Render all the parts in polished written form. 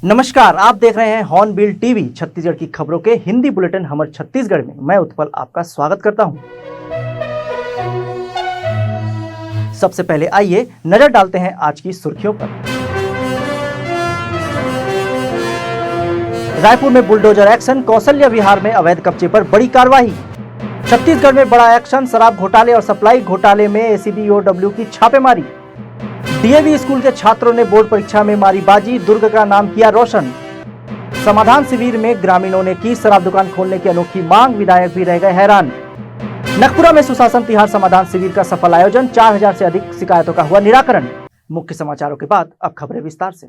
नमस्कार, आप देख रहे हैं हॉर्नबिल टीवी। छत्तीसगढ़ की खबरों के हिंदी बुलेटिन हमर छत्तीसगढ़ में मैं उत्पल आपका स्वागत करता हूं। सबसे पहले आइए नजर डालते हैं आज की सुर्खियों पर। रायपुर में बुलडोजर एक्शन, कौशल्या विहार में अवैध कब्जे पर बड़ी कार्रवाई। छत्तीसगढ़ में बड़ा एक्शन, शराब घोटाले और सप्लाई घोटाले में एसीबी ईओडब्ल्यू की छापेमारी। डीएवी स्कूल के छात्रों ने बोर्ड परीक्षा में मारी बाजी, दुर्ग का नाम किया रोशन। समाधान शिविर में ग्रामीणों ने की शराब दुकान खोलने की अनोखी मांग, विधायक भी रह गए हैरान। नगपुरा में सुशासन तिहार समाधान शिविर का सफल आयोजन, 4000 से अधिक शिकायतों का हुआ निराकरण। मुख्य समाचारों के बाद अब खबरें विस्तार से।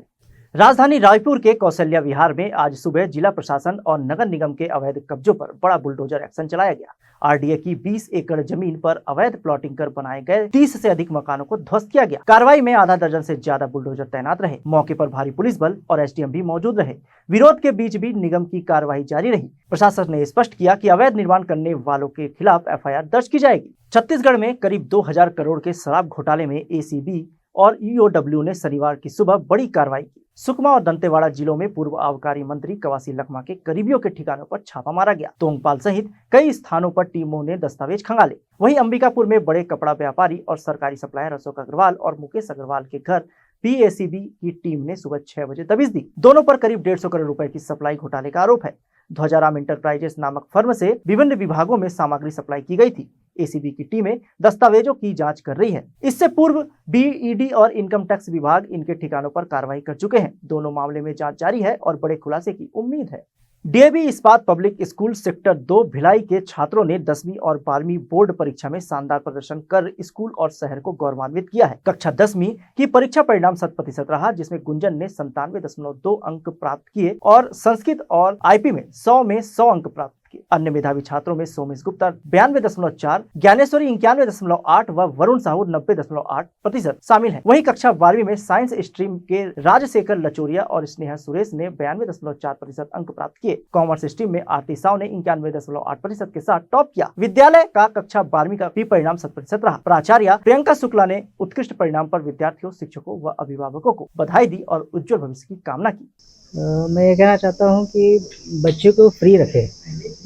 राजधानी रायपुर के कौशल्या विहार में आज सुबह जिला प्रशासन और नगर निगम के अवैध कब्जों पर बड़ा बुलडोजर एक्शन चलाया गया। आरडीए की 20 एकड़ जमीन पर अवैध प्लॉटिंग कर बनाए गए 30 से अधिक मकानों को ध्वस्त किया गया। कार्रवाई में आधा दर्जन से ज्यादा बुलडोजर तैनात रहे। मौके पर भारी पुलिस बल और एसडीएम भी मौजूद रहे। विरोध के बीच भी निगम की कार्रवाई जारी रही। प्रशासन ने स्पष्ट किया कि अवैध निर्माण करने वालों के खिलाफ एफआईआर दर्ज की जाएगी। छत्तीसगढ़ में करीब 2000 करोड़ के शराब घोटाले में एसीबी और ईओडब्ल्यू ने शनिवार की सुबह बड़ी कार्रवाई की। सुकमा और दंतेवाड़ा जिलों में पूर्व आबकारी मंत्री कवासी लखमा के करीबियों के ठिकानों पर छापा मारा गया। तोंगपाल सहित कई स्थानों पर टीमों ने दस्तावेज खंगाले। वहीं अंबिकापुर में बड़े कपड़ा व्यापारी और सरकारी सप्लायर अशोक अग्रवाल और मुकेश अग्रवाल के घर पीएसीबी की टीम ने सुबह 6 बजे दबिश दी। दोनों पर करीब 150 करोड़ रुपए की सप्लाई घोटाले का आरोप है। ध्वजाराम इंटरप्राइजेस नामक फर्म से विभिन्न विभागों में सामग्री सप्लाई की गई थी। एसीबी की टीमें दस्तावेजों की जांच कर रही है। इससे पूर्व बीईडी और इनकम टैक्स विभाग इनके ठिकानों पर कार्रवाई कर चुके हैं। दोनों मामले में जांच जारी है और बड़े खुलासे की उम्मीद है। डीएवी इस्पात पब्लिक स्कूल सेक्टर 2 भिलाई के छात्रों ने 10वीं और 12वीं बोर्ड परीक्षा में शानदार प्रदर्शन कर स्कूल और शहर को गौरवान्वित किया है। कक्षा 10वीं की परीक्षा परिणाम 100% रहा, जिसमें गुंजन ने 97.2 अंक प्राप्त किए और संस्कृत और आईपी में 100 में 100 अंक प्राप्त किए। अन्य मेधावी छात्रों में सोमेश गुप्ता 92.4, ज्ञानेश्वरी 91.8 व वरुण साहू 90.8% शामिल हैं। वहीं कक्षा 12वीं में साइंस स्ट्रीम के राजशेखर लचोरिया और स्नेहा सुरेश ने 92.4% अंक प्राप्त किए। कॉमर्स स्ट्रीम में आरती साव ने 91.8% के साथ टॉप किया। विद्यालय का कक्षा 12वीं का भी परिणाम 100% रहा। प्राचार्य प्रियंका शुक्ला ने उत्कृष्ट परिणाम पर विद्यार्थियों, शिक्षकों व अभिभावकों को बधाई दी और उज्जवल भविष्य की कामना की। मैं ये कहना चाहता हूँ कि बच्चे को फ्री रखे,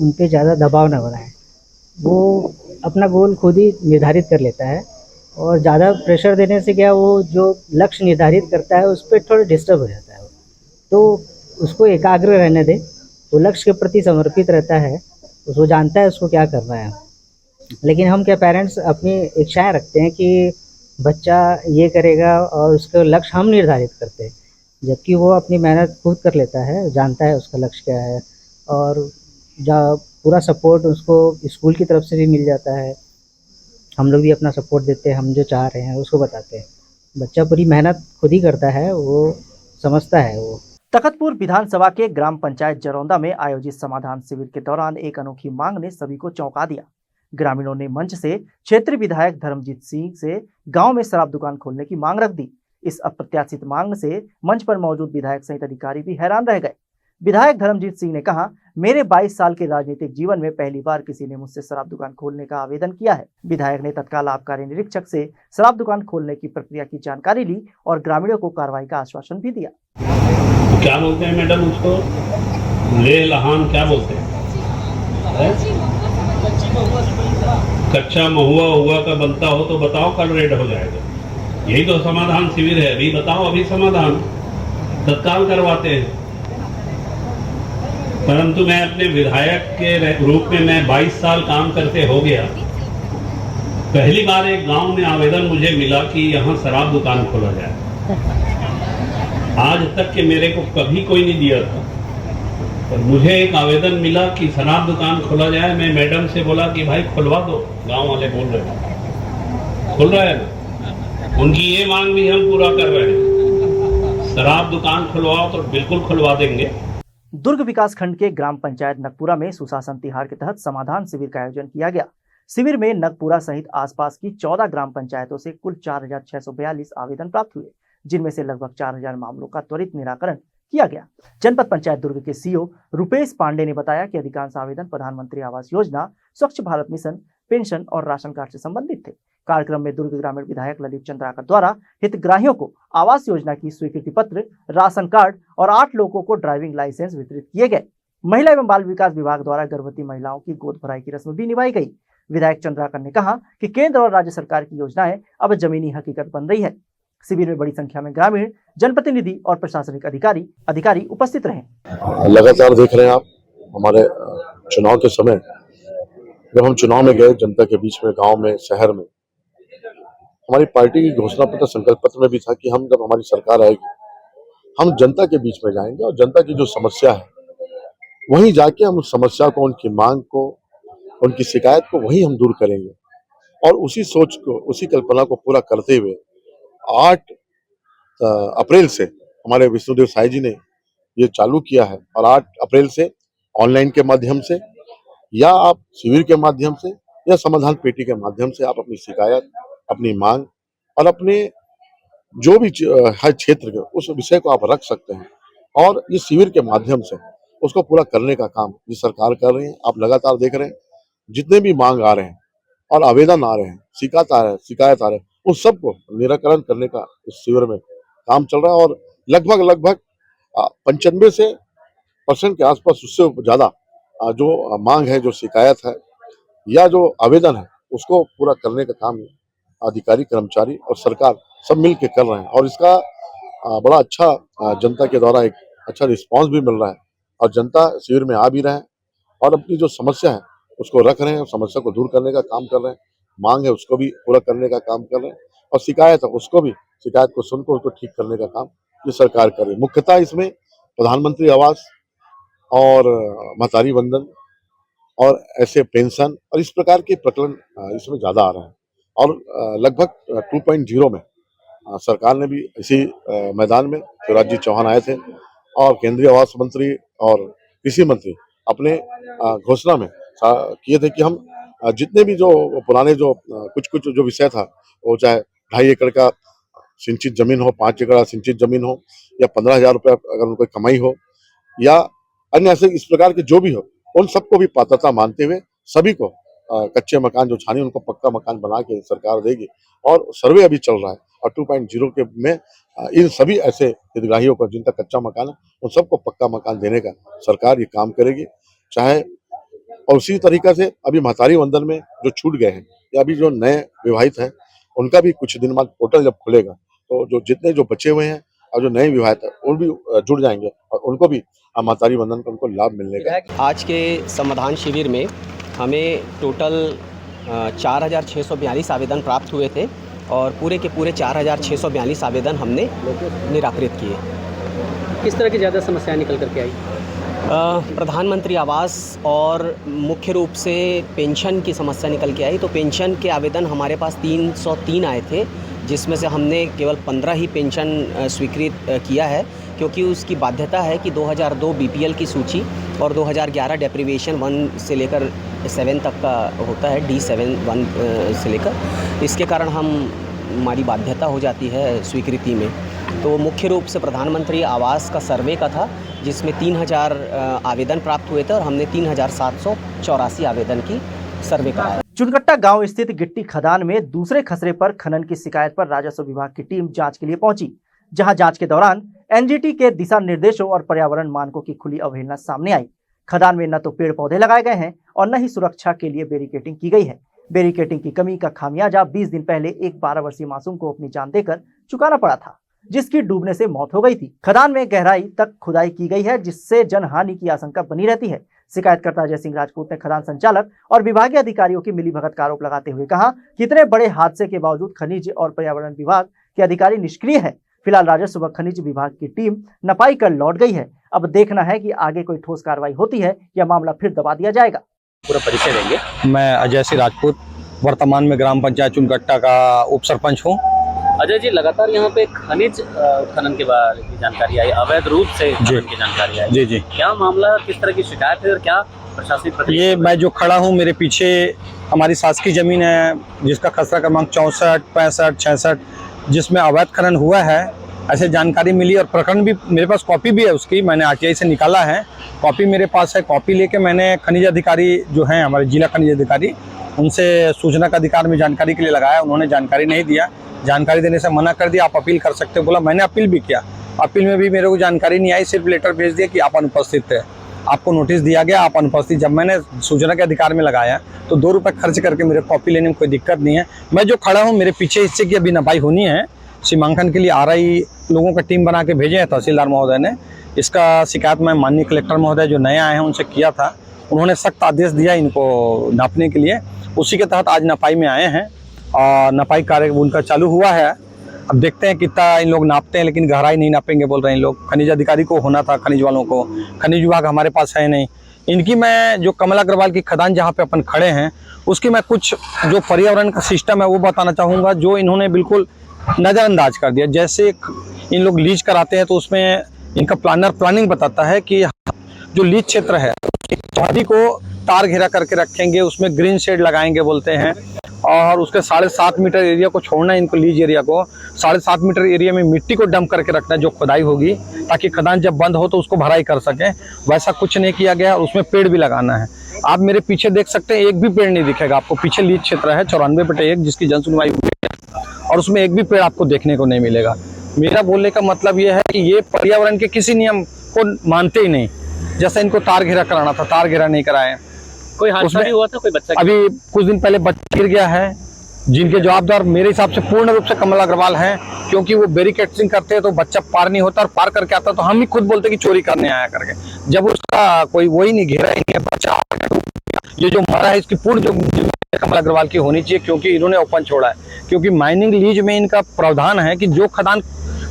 उन पे ज़्यादा दबाव ना बनाए। वो अपना गोल खुद ही निर्धारित कर लेता है और ज़्यादा प्रेशर देने से क्या, वो जो लक्ष्य निर्धारित करता है उस पर थोड़ा डिस्टर्ब हो जाता है। तो उसको एकाग्र रहने दे, वो लक्ष्य के प्रति समर्पित रहता है, उसको जानता है उसको क्या करना है। लेकिन हम क्या पेरेंट्स अपनी इच्छाएँ रखते हैं कि बच्चा ये करेगा और उसका लक्ष्य हम निर्धारित करते हैं, जबकि वो अपनी मेहनत खुद कर लेता है, जानता है उसका लक्ष्य क्या है और पूरा सपोर्ट उसको स्कूल की तरफ से भी मिल जाता है। हम लोग भी अपना सपोर्ट देते हैं, हम जो चाह रहे हैं उसको बताते हैं। बच्चा पूरी मेहनत खुद ही करता है, वो समझता है। वो तखतपुर विधानसभा के ग्राम पंचायत जरौंदा में आयोजित समाधान शिविर के दौरान एक अनोखी मांग ने सभी को चौंका दिया। ग्रामीणों ने मंच से क्षेत्रीय विधायक धर्मजीत सिंह से गाँव में शराब दुकान खोलने की मांग रख दी। इस अप्रत्याशित मांग से मंच पर मौजूद विधायक सहित अधिकारी भी हैरान रह गए। विधायक धर्मजीत सिंह ने कहा, मेरे 22 साल के राजनीतिक जीवन में पहली बार किसी ने मुझसे शराब दुकान खोलने का आवेदन किया है। विधायक ने तत्काल आबकारी निरीक्षक से शराब दुकान खोलने की प्रक्रिया की जानकारी ली और ग्रामीणों को कार्रवाई का आश्वासन भी दिया। क्या बोलते हैं मैडम उसको, ले लहान क्या बोलते हैं? कच्चा महुआ हुआ का बनता हो तो बताओ, कल रेड हो जाएगा। यही तो समाधान शिविर है। अभी बताओ, अभी समाधान तत्काल करवाते हैं। परंतु मैं अपने विधायक के रूप में मैं 22 साल काम करते हो गया, पहली बार एक गांव में आवेदन मुझे मिला कि यहाँ शराब दुकान खोला जाए। आज तक के मेरे को कभी कोई नहीं दिया था, पर मुझे एक आवेदन मिला कि शराब दुकान खोला जाए। मैं मैडम से बोला कि भाई खुलवा दो, गांव वाले बोल रहे हैं खुल रहा है ना। उनकी ये मांग भी हम पूरा कर रहे हैं, शराब दुकान खुलवाओ तो बिल्कुल खुलवा देंगे। दुर्ग विकास खंड के ग्राम पंचायत नगपुरा में सुशासन तिहार के तहत समाधान शिविर का आयोजन किया गया। शिविर में नगपुरा सहित आसपास की 14 ग्राम पंचायतों से कुल 4642 आवेदन प्राप्त हुए, जिनमें से लगभग 4000 मामलों का त्वरित निराकरण किया गया। जनपद पंचायत दुर्ग के सीओ रुपेश पांडे ने बताया कि अधिकांश आवेदन प्रधानमंत्री आवास योजना, स्वच्छ भारत मिशन, पेंशन और राशन कार्ड से संबंधित थे। कार्यक्रम में दुर्ग ग्रामीण विधायक ललित चंद्राकर द्वारा हितग्राहियों को आवास योजना की स्वीकृति पत्र, राशन कार्ड और 8 लोगों को ड्राइविंग लाइसेंस वितरित किए गए। महिला एवं बाल विकास विभाग द्वारा गर्भवती महिलाओं की गोद भराई की रस्म भी निभाई गई। विधायक चंद्राकर ने कहा कि केंद्र और राज्य सरकार की योजनाएं अब जमीनी हकीकत बन रही है। शिविर में बड़ी संख्या में ग्रामीण, जनप्रतिनिधि और प्रशासनिक अधिकारी उपस्थित रहे। लगातार देख रहे हैं आप, हमारे चुनाव के समय जब हम चुनाव में गए, जनता के बीच में, गांव में, शहर में, हमारी पार्टी की घोषणा पत्र, संकल्प पत्र में भी था कि हम जब हमारी सरकार आएगी, हम जनता के बीच में जाएंगे और जनता की जो समस्या है वहीं जाके हम उस समस्या को, उनकी मांग को, उनकी शिकायत को वहीं हम दूर करेंगे। और उसी सोच को, उसी कल्पना को पूरा करते हुए 8 अप्रैल से हमारे विष्णुदेव साई जी ने ये चालू किया है और 8 अप्रैल से ऑनलाइन के माध्यम से या आप शिविर के माध्यम से या समाधान पेटी के माध्यम से आप अपनी शिकायत, अपनी मांग और अपने जो भी हर क्षेत्र के उस विषय को आप रख सकते हैं और इस शिविर के माध्यम से उसको पूरा करने का काम ये सरकार कर रही है। आप लगातार देख रहे हैं जितने भी मांग आ रहे हैं और आवेदन आ रहे हैं, शिकायत आ रहे हैं, उस सबको निराकरण करने का इस शिविर में काम चल रहा है और लगभग 95% के आसपास, उससे ज्यादा जो मांग है, जो शिकायत है या जो आवेदन है, उसको पूरा करने का काम अधिकारी, कर्मचारी और सरकार सब मिल के कर रहे हैं और इसका बड़ा अच्छा जनता के द्वारा एक अच्छा रिस्पांस भी मिल रहा है और जनता शिविर में आ भी रहे हैं और अपनी जो समस्या है उसको रख रहे हैं, समस्या को दूर करने का काम कर रहे हैं, मांग है उसको भी पूरा करने का काम कर रहे हैं और शिकायत है उसको भी, शिकायत को सुनकर उसको ठीक करने का काम ये सरकार कर रही है। मुख्यतः इसमें प्रधानमंत्री आवास और महतारी वंदन और ऐसे पेंशन और इस प्रकार के प्रकरण इसमें ज्यादा आ रहे हैं और लगभग 2.0 में सरकार ने भी इसी मैदान में शिवराज जी चौहान आए थे और केंद्रीय आवास मंत्री और कृषि मंत्री अपने घोषणा में किए थे कि हम जितने भी जो पुराने जो कुछ जो विषय था, वो चाहे 2.5 एकड़ का सिंचित जमीन हो, 5 एकड़ सिंचित जमीन हो या 15,000 रुपये अगर उनको कमाई हो या अन्य ऐसे इस प्रकार के जो भी हो, उन सबको भी पात्रता मानते हुए सभी को कच्चे मकान जो छाने उनको पक्का मकान बना के सरकार देगी और सर्वे अभी चल रहा है और 2.0 के में इन सभी ऐसे हितग्राहियों को जिनका कच्चा मकान है उन सबको पक्का मकान देने का सरकार ये काम करेगी। चाहे और उसी तरीके से अभी महतारी वंदन में जो छूट गए हैं या अभी जो नए विवाहित हैं उनका भी कुछ दिन बाद पोर्टल जब खुलेगा तो जो जितने जो बचे हुए हैं और जो नए विवाहित है वो भी जुड़ जाएंगे और उनको भी महतारी वंदन का उनको लाभ मिलने का। आज के समाधान शिविर में हमें टोटल 4,642 आवेदन प्राप्त हुए थे और पूरे के पूरे 4,642 आवेदन हमने निराकृत किए। किस तरह की ज़्यादा समस्याएं निकल करके आई? प्रधानमंत्री आवास और मुख्य रूप से पेंशन की समस्या निकल के आई। तो पेंशन के आवेदन हमारे पास 303 आए थे, जिसमें से हमने केवल 15 ही पेंशन स्वीकृत किया है, क्योंकि उसकी बाध्यता है कि 2002 बीपीएल की सूची और 2011 डेप्रीवेशन 1 से लेकर 7 तक का होता है, D7 1 से लेकर, इसके कारण हमारी बाध्यता हो जाती है स्वीकृति में। तो मुख्य रूप से प्रधानमंत्री आवास का सर्वे का था, जिसमें 3,000 आवेदन प्राप्त हुए थे और हमने 3,784 आवेदन की सर्वे कराया। चुनकट्टा गांव स्थित गिट्टी खदान में दूसरे खसरे पर खनन की शिकायत पर राजस्व विभाग की टीम जांच के लिए पहुंची, जहां जांच के दौरान एनजीटी के दिशा निर्देशों और पर्यावरण मानकों की खुली अवहेलना सामने आई। खदान में न तो पेड़ पौधे लगाए गए हैं और न ही सुरक्षा के लिए बैरिकेडिंग की गई है। बैरिकेडिंग की कमी का खामियाजा 20 दिन पहले एक 12 वर्षीय मासूम को अपनी जान देकर चुकाना पड़ा था, जिसकी डूबने से मौत हो गई थी। खदान में गहराई तक खुदाई की गई है, जिससे जनहानि की आशंका बनी रहती है। शिकायतकर्ता अजय सिंह राजपूत ने खदान संचालक और विभागीय अधिकारियों की मिलीभगत का आरोप लगाते हुए कहा कि इतने बड़े हादसे के बावजूद खनिज और पर्यावरण विभाग के अधिकारी निष्क्रिय है। फिलहाल राजस्व व खनिज विभाग की टीम नपाई कर लौट गई है। अब देखना है कि आगे कोई ठोस कार्रवाई होती है या मामला फिर दबा दिया जाएगा। पूरा परिचय देंगे। मैं अजय सिंह राजपूत, वर्तमान में ग्राम पंचायत चुनकट्टा का उप सरपंच हूँ। अजय जी, लगातार यहाँ पे खनिज उत्खनन के बारे की जानकारी आई, अवैध रूप से खनन की जानकारी आई। जी जी, क्या मामला, किस तरह की शिकायत है और क्या प्रशासनिक प्रतिक्रिया? ये मैं जो खड़ा हूँ, मेरे पीछे हमारी शासकीय जमीन है, जिसका खसरा क्रमांक 64, 65, 66, जिसमें अवैध खनन हुआ है, ऐसे जानकारी मिली और प्रकरण भी मेरे पास, कॉपी भी है उसकी, मैंने आरटीआई से निकाला है, कॉपी मेरे पास है। कॉपी लेके मैंने खनिज अधिकारी जो हैं हमारे जिला खनिज अधिकारी, उनसे सूचना का अधिकार में जानकारी के लिए लगाया, उन्होंने जानकारी नहीं दिया, जानकारी देने से मना कर दिया। आप अपील कर सकते हो, बोला मैंने अपील भी किया, अपील में भी मेरे को जानकारी नहीं आई, सिर्फ लेटर भेज दिया कि आप अनुपस्थित थे, आपको नोटिस दिया गया, आप अनुपस्थित। जब मैंने सूचना के अधिकार में लगाया तो 2 रुपये खर्च करके मेरे कॉपी लेने में कोई दिक्कत नहीं है। मैं जो खड़ा हूँ, मेरे पीछे हिस्से की अभी नपाई होनी है, सीमांकन के लिए RI लोगों का टीम बना के भेजे हैं तहसीलदार महोदय ने। इसका शिकायत मैं माननीय कलेक्टर महोदय जो नए आए हैं उनसे किया था, उन्होंने सख्त आदेश दिया इनको नापने के लिए। उसी के तहत आज नपाई में आए हैं और नपाई कार्य उनका चालू हुआ है। अब देखते हैं कितना इन लोग नापते हैं, लेकिन गहराई नहीं नापेंगे बोल रहे हैं इन लोग। खनिज अधिकारी को होना था, खनिज वालों को, खनिज विभाग हमारे पास है नहीं। इनकी मैं जो कमल अग्रवाल की खदान जहाँ पे अपन खड़े हैं उसकी मैं कुछ जो पर्यावरण का सिस्टम है वो बताना चाहूँगा, जो इन्होंने बिल्कुल नज़रअंदाज कर दिया। जैसे इन लोग लीज कराते हैं तो उसमें इनका प्लानिंग बताता है कि जो लीज क्षेत्र है चौहदी को तार घेरा करके रखेंगे, उसमें ग्रीन शेड लगाएंगे बोलते हैं, और उसके 7.5 मीटर एरिया को छोड़ना है इनको, लीज एरिया को 7.5 मीटर एरिया में मिट्टी को डंप करके रखना है जो खुदाई होगी, ताकि खदान जब बंद हो तो उसको भराई कर सकें। वैसा कुछ नहीं किया गया, और उसमें पेड़ भी लगाना है। आप मेरे पीछे देख सकते हैं, एक भी पेड़ नहीं दिखेगा आपको। पीछे लीज क्षेत्र है 94/1 जिसकी जनसुनवाई हुई है, और उसमें एक भी पेड़ आपको देखने को नहीं मिलेगा। मेरा बोलने का मतलब ये है कि ये पर्यावरण के किसी नियम को मानते ही नहीं। जैसा इनको तार घेरा कराना था, तार घेरा नहीं कराए। कोई हादसा भी हुआ था, कोई बच्चा अभी कुछ दिन पहले बच्चा गिर गया है, जिनके जवाबदार मेरे हिसाब से पूर्ण रूप से कमल अग्रवाल हैं, क्योंकि वो बैरिकेडिंग करते हैं तो बच्चा पार नहीं होता, और पार करके आता तो हम ही खुद बोलते कि चोरी करने आया करके, जब उसका कोई वही नहीं, घेरा ही नहीं है, बच्चा ये जो मरा है इसकी पूर्ण जो कमल अग्रवाल की होनी चाहिए, क्योंकि इन्होंने ओपन छोड़ा है। क्योंकि माइनिंग लीज में इनका प्रावधान है कि जो खदान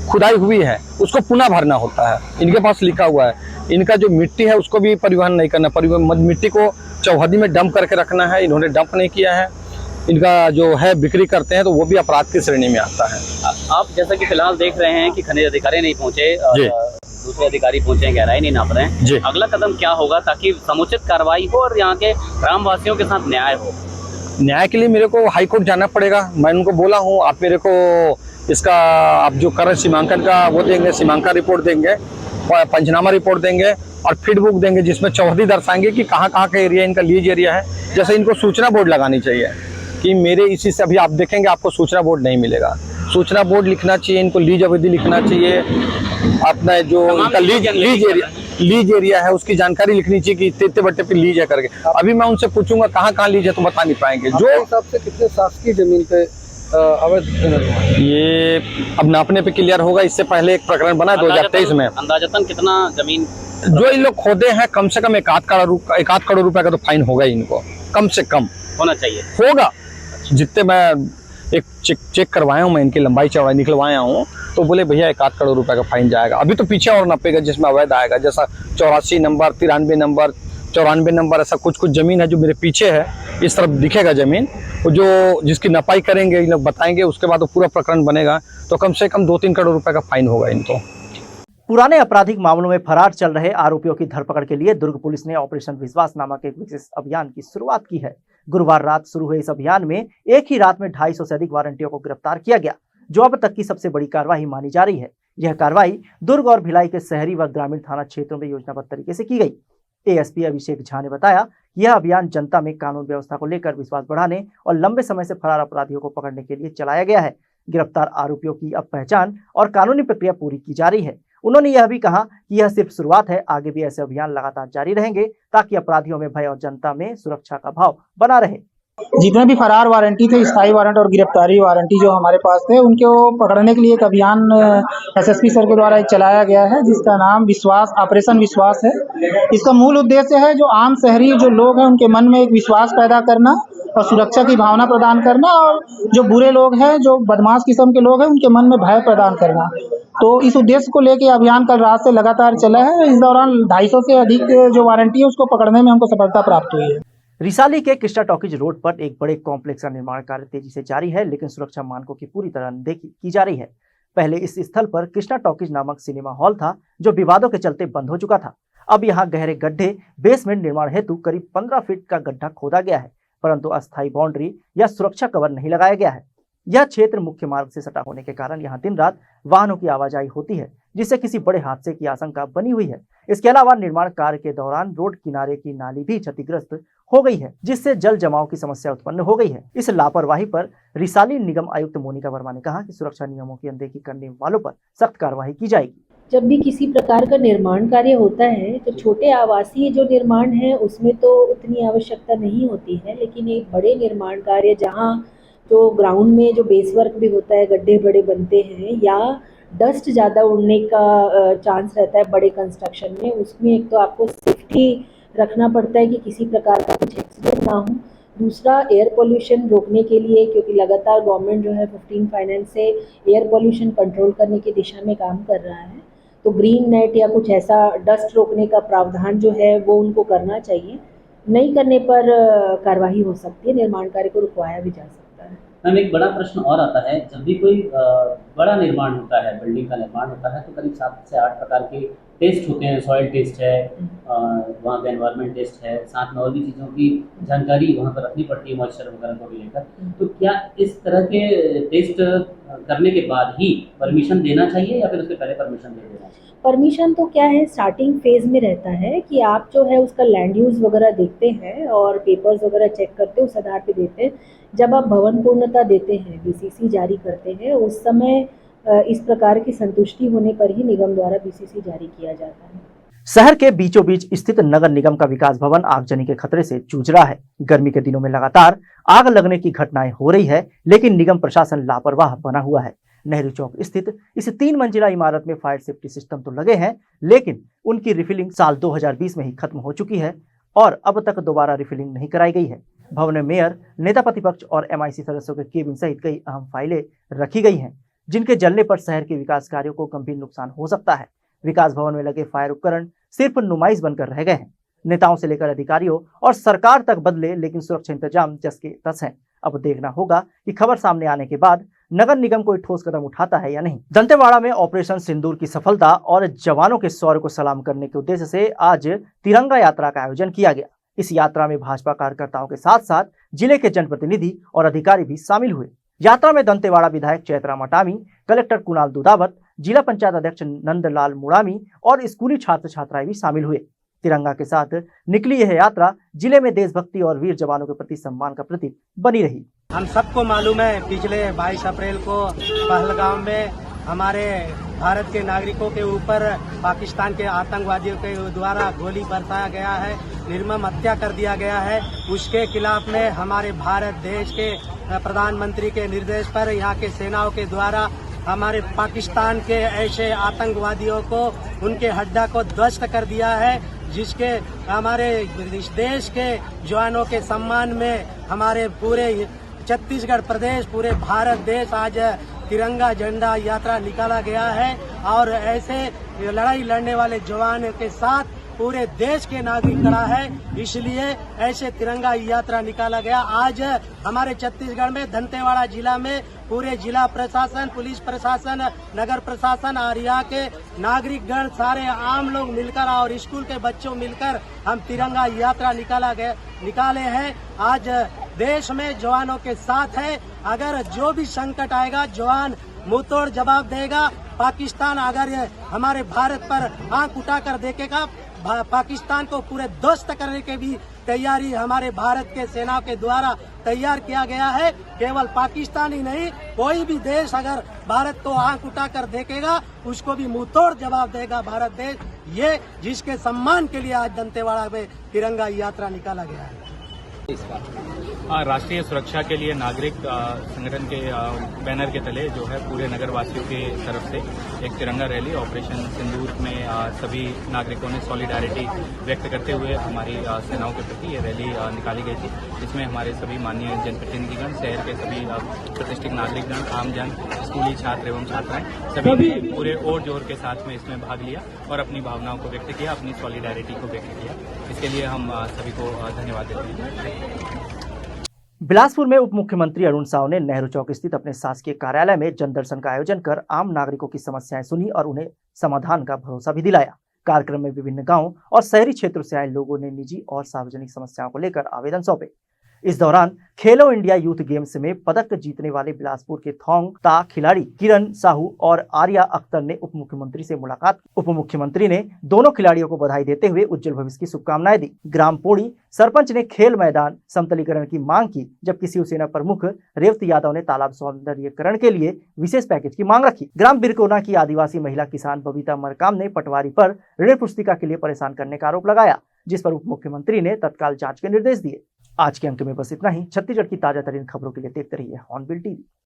खुदाई हुई है उसको पुनः भरना होता है, इनके पास लिखा हुआ है। इनका जो मिट्टी है उसको भी परिवहन नहीं करना, मिट्टी को चौहदी में डंप करके रखना है, इन्होंने डंप नहीं किया है। इनका जो है बिक्री करते हैं तो वो भी अपराध की श्रेणी में आता है। आप जैसा कि फिलहाल देख रहे हैं कि खनिज अधिकारी नहीं पहुंचे और दूसरे अधिकारी पहुंचे हैं, गहराई नहीं नाप रहे हैं, अगला कदम क्या होगा ताकि समुचित कार्रवाई हो और यहाँ के ग्रामवासियों के साथ न्याय हो? न्याय के लिए मेरे को हाई कोर्ट जाना पड़ेगा। मैं उनको बोला हूँ, आप मेरे को इसका आप जो कर सीमांकन का वो देंगे, सीमांकन रिपोर्ट देंगे, पंचनामा रिपोर्ट देंगे और फीड बुक देंगे, जिसमें चौहदी दर्शाएंगे कि कहाँ कहाँ का एरिया इनका लीज एरिया है। जैसे इनको सूचना बोर्ड लगानी चाहिए कि मेरे इसी से, अभी आप देखेंगे आपको सूचना बोर्ड नहीं मिलेगा, सूचना बोर्ड लिखना चाहिए, इनको लीज अवधि लिखना चाहिए, अपना जो इनका लीज एरिया है उसकी जानकारी लिखनी चाहिए कि इतने बट्टे पे लीज है करके। अभी मैं उनसे पूछूंगा कहाँ कहाँ लीज है तो बता नहीं पाएंगे। जो हिसाब से कितने शासकीय जमीन पे अवैध ये अब नापने पे क्लियर होगा। इससे पहले एक प्रकरण बना 2023 में। अंदाजतन कितना जमीन जो इन लोग खोदे हैं, कम से कम 1 आध करोड़ रुपए का तो फाइन होगा ही, इनको कम से कम होना चाहिए, होगा। जितने मैं एक चेक करवाया हूँ, मैं इनकी लंबाई चौड़ाई निकलवाया हूँ, तो बोले भैया 1 आध करोड़ रुपए का फाइन जाएगा। अभी तो पीछे और नपेगा जिसमें अवैध आएगा, जैसा 84 नंबर, 93 नंबर, 94 नंबर, ऐसा कुछ जमीन है जो मेरे पीछे है, इस तरफ दिखेगा जमीन, जो जिसकी नपाई करेंगे इन लोग बताएंगे, उसके बाद वो पूरा प्रकरण बनेगा, तो कम से कम 2-3 करोड़ रुपए का फाइन होगा इनको। पुराने आपराधिक मामलों में फरार चल रहे आरोपियों की धरपकड़ के लिए दुर्ग पुलिस ने ऑपरेशन विश्वास नामक एक विशेष अभियान की शुरुआत की है। गुरुवार रात शुरू हुए इस अभियान में एक ही रात में 250 से अधिक वारंटियों को गिरफ्तार किया गया, जो अब तक की सबसे बड़ी कार्रवाई मानी जा रही है। यह कार्रवाई दुर्ग और भिलाई के शहरी व ग्रामीण थाना क्षेत्रों में योजनाबद्ध तरीके से की गई। एएसपी अभिषेक झा ने बताया, यह अभियान जनता में कानून व्यवस्था को लेकर विश्वास बढ़ाने और लंबे समय से फरार अपराधियों को पकड़ने के लिए चलाया गया है। गिरफ्तार आरोपियों की अब पहचान और कानूनी प्रक्रिया पूरी की जा रही है। उन्होंने यह भी कहा कि यह सिर्फ शुरुआत है, आगे भी ऐसे अभियान लगातार जारी रहेंगे ताकि अपराधियों में भय और जनता में सुरक्षा का भाव बना रहे। जितने भी फरार वारंटी थे, स्थायी वारंट और गिरफ्तारी वारंटी जो हमारे पास थे, उनको पकड़ने के लिए एक अभियान एसएसपी सर के द्वारा चलाया गया है, जिसका नाम विश्वास, ऑपरेशन विश्वास है। इसका मूल उद्देश्य है जो आम शहरी जो लोग हैं उनके मन में एक विश्वास पैदा करना और सुरक्षा की भावना प्रदान करना, और जो बुरे लोग हैं, जो बदमाश किस्म के लोग हैं, उनके मन में भय प्रदान करना। तो इस उद्देश्य को लेकर अभियान कल रात से लगातार चला है। इस दौरान 250 से अधिक जो वारंटी है उसको पकड़ने में हमको सफलता प्राप्त हुई है। रिसाली के कृष्णा टॉकीज रोड पर एक बड़े कॉम्प्लेक्स का निर्माण कार्य तेजी से जारी है, लेकिन सुरक्षा मानकों की पूरी तरह अनदेखी की जा रही है। पहले इस स्थल पर कृष्णा टॉकीज नामक सिनेमा हॉल था, जो विवादों के चलते बंद हो चुका था। अब यहाँ गहरे गड्ढे, बेसमेंट निर्माण हेतु करीब 15 फीट का गड्ढा खोदा गया है, परंतु अस्थायी बाउंड्री या सुरक्षा कवर नहीं लगाया गया है। यह क्षेत्र मुख्य मार्ग से सटा होने के कारण यहाँ दिन रात वाहनों की आवाजाही होती है, जिससे किसी बड़े हादसे की आशंका बनी हुई है। इसके अलावा निर्माण कार्य के दौरान रोड किनारे की नाली भी क्षतिग्रस्त हो गई है, जिससे जल जमाव की समस्या उत्पन्न हो गई है। इस लापरवाही पर रिसाली निगम आयुक्त मोनिका वर्मा ने कहा कि सुरक्षा नियमों की अनदेखी करने वालों पर सख्त कार्रवाई की जाएगी। जब भी किसी प्रकार का निर्माण कार्य होता है तो छोटे आवासीय जो निर्माण है उसमें तो उतनी आवश्यकता नहीं होती है, लेकिन एक बड़े निर्माण कार्य जहाँ जो ग्राउंड में जो बेस वर्क भी होता है, गड्ढे बड़े बनते हैं या डस्ट ज़्यादा उड़ने का चांस रहता है बड़े कंस्ट्रक्शन में, उसमें एक तो आपको सेफ्टी रखना पड़ता है कि किसी प्रकार का कुछ एक्सीडेंट ना हो। दूसरा, एयर पोल्यूशन रोकने के लिए, क्योंकि लगातार गवर्नमेंट जो है 15 फाइनेंस से एयर पोल्यूशन कंट्रोल करने की दिशा में काम कर रहा है, तो ग्रीन नेट या कुछ ऐसा डस्ट रोकने का प्रावधान जो है वो उनको करना चाहिए। नहीं करने पर कार्रवाई हो सकती है, निर्माण कार्य को रुकवाया भी जा सकता है। मैम, एक बड़ा प्रश्न और आता है, जब भी कोई बड़ा निर्माण होता है, बिल्डिंग का निर्माण होता है, तो करीब 7 से 8 प्रकार के टेस्ट होते हैं। सॉइल टेस्ट है, वहाँ का एनवायरनमेंट टेस्ट है, साथ में और भी चीज़ों की जानकारी वहाँ पर रखनी पड़ती है, मॉइस्चर वगैरह को भी लेकर। तो क्या इस तरह के टेस्ट करने के बाद ही परमिशन देना चाहिए या फिर उसके पहले परमिशन दे देना चाहिए? परमिशन तो क्या है, स्टार्टिंग फेज में रहता है कि आप जो है उसका लैंड यूज़ वगैरह देखते हैं और पेपर्स वगैरह चेक करते हैं, उस आधार पे देते हैं। जब आप भवन पूर्णता देते हैं, बीसीसी जारी करते हैं, उस समय इस प्रकार की संतुष्टि होने पर ही निगम द्वारा बीसीसी जारी किया जाता है। शहर के बीचों बीच स्थित नगर निगम का विकास भवन आगजनी के खतरे से जूझ रहा है। गर्मी के दिनों में लगातार आग लगने की घटनाएं हो रही है, लेकिन निगम प्रशासन लापरवाह बना हुआ है। नेहरू चौक स्थित इस 3 मंजिला इमारत में फायर सेफ्टी सिस्टम तो लगे हैं, लेकिन उनकी रिफिलिंग साल 2020 में ही खत्म हो चुकी है और अब तक दोबारा रिफिलिंग नहीं कराई गई है। भवन में मेयर, नेता प्रतिपक्ष और MIC सदस्यों के केबिन सहित कई अहम फाइलें रखी गई हैं, जिनके जलने पर शहर के विकास कार्यों को गंभीर नुकसान हो सकता है। विकास भवन में लगे फायर उपकरण सिर्फ नुमाइश बनकर रह गए हैं। नेताओं से लेकर अधिकारियों और सरकार तक बदले, लेकिन सुरक्षा इंतजाम जस के तस हैं। अब देखना होगा कि खबर सामने आने के बाद नगर निगम कोई ठोस कदम उठाता है या नहीं। दंतेवाड़ा में ऑपरेशन सिंदूर की सफलता और जवानों के शौर्य को सलाम करने के उद्देश्य से आज तिरंगा यात्रा का आयोजन किया गया। इस यात्रा में भाजपा कार्यकर्ताओं के साथ साथ जिले के जनप्रतिनिधि और अधिकारी भी शामिल हुए। यात्रा में दंतेवाड़ा विधायक चैतराम अटामी, कलेक्टर कुणाल दुदावत, जिला पंचायत अध्यक्ष नंदलाल मुड़ामी और स्कूली छात्र छात्राएं भी शामिल हुए। तिरंगा के साथ निकली यह यात्रा जिले में देशभक्ति और वीर जवानों के प्रति सम्मान का प्रतीक बनी रही। हम सबको मालूम है, पिछले 22 अप्रैल को पहलगाम में हमारे भारत के नागरिकों के ऊपर पाकिस्तान के आतंकवादियों के द्वारा गोली बरसाया गया है, निर्मम हत्या कर दिया गया है। उसके खिलाफ में हमारे भारत देश के प्रधानमंत्री के निर्देश पर यहाँ के सेनाओं के द्वारा हमारे पाकिस्तान के ऐसे आतंकवादियों को, उनके हड्डा को ध्वस्त कर दिया है, जिसके हमारे इस देश के जवानों के सम्मान में हमारे पूरे छत्तीसगढ़ प्रदेश, पूरे भारत देश आज तिरंगा झंडा यात्रा निकाला गया है। और ऐसे लड़ाई लड़ने वाले जवानों के साथ पूरे देश के नागरिक खड़ा है, इसलिए ऐसे तिरंगा यात्रा निकाला गया। आज हमारे छत्तीसगढ़ में दंतेवाड़ा जिला में पूरे जिला प्रशासन, पुलिस प्रशासन, नगर प्रशासन और यहाँ के नागरिकगण, सारे आम लोग मिलकर और स्कूल के बच्चों मिलकर हम तिरंगा यात्रा निकाले हैं। आज देश में जवानों के साथ है। अगर जो भी संकट आएगा, जवान मुंहतोड़ जवाब देगा। पाकिस्तान अगर हमारे भारत पर आंख उठाकर देखेगा, पाकिस्तान को पूरे ध्वस्त करने की भी तैयारी हमारे भारत के सेना के द्वारा तैयार किया गया है। केवल पाकिस्तान ही नहीं, कोई भी देश अगर भारत को आंख उठाकर देखेगा, उसको भी मुंहतोड़ जवाब देगा भारत देश। ये जिसके सम्मान के लिए आज दंतेवाड़ा में तिरंगा यात्रा निकाला गया है। राष्ट्रीय सुरक्षा के लिए नागरिक संगठन के बैनर के तले जो है पूरे नगरवासियों की तरफ से एक तिरंगा रैली ऑपरेशन सिंदूर में सभी नागरिकों ने सॉलिडारिटी व्यक्त करते हुए हमारी सेनाओं के प्रति ये रैली निकाली गई थी। इसमें हमारे सभी माननीय जनप्रतिनिधिगण, शहर के सभी प्रतिष्ठित नागरिकगण, आमजन, स्कूली छात्र एवं छात्राएं सभी ने पूरे और जोर के साथ में इसमें भाग लिया और अपनी भावनाओं को व्यक्त किया, अपनी सॉलिडारिटी को व्यक्त किया। इसके लिए हम सभी को धन्यवाद देते हैं। बिलासपुर में उप मुख्यमंत्री अरुण साव ने नेहरू चौक स्थित अपने शासकीय कार्यालय में जनदर्शन का आयोजन कर आम नागरिकों की समस्याएं सुनी और उन्हें समाधान का भरोसा भी दिलाया। कार्यक्रम में विभिन्न गांवों और शहरी क्षेत्रों से आए लोगों ने निजी और सार्वजनिक समस्याओं को लेकर आवेदन सौंपे। इस दौरान खेलो इंडिया यूथ गेम्स में पदक जीतने वाले बिलासपुर के थोंग ता खिलाड़ी किरण साहू और आर्या अख्तर ने उप मुख्यमंत्री से मुलाकात। उप मुख्यमंत्री ने दोनों खिलाड़ियों को बधाई देते हुए उज्जवल भविष्य की शुभकामनाएं दी। ग्राम पोड़ी सरपंच ने खेल मैदान समतलीकरण की मांग की, जबकि शिवसेना प्रमुख रेवती यादव ने तालाब सौंदर्यीकरण के लिए विशेष पैकेज की मांग रखी। ग्राम बिरकोना की आदिवासी महिला किसान बबीता मरकाम ने पटवारी पर ऋण पुस्तिका के लिए परेशान करने का आरोप लगाया, जिस पर उप मुख्यमंत्री ने तत्काल जांच के निर्देश दिए। आज के अंक में बस इतना ही। छत्तीसगढ़ की ताजा तरीन खबरों के लिए देखते रहिए हॉर्नबिल टीवी।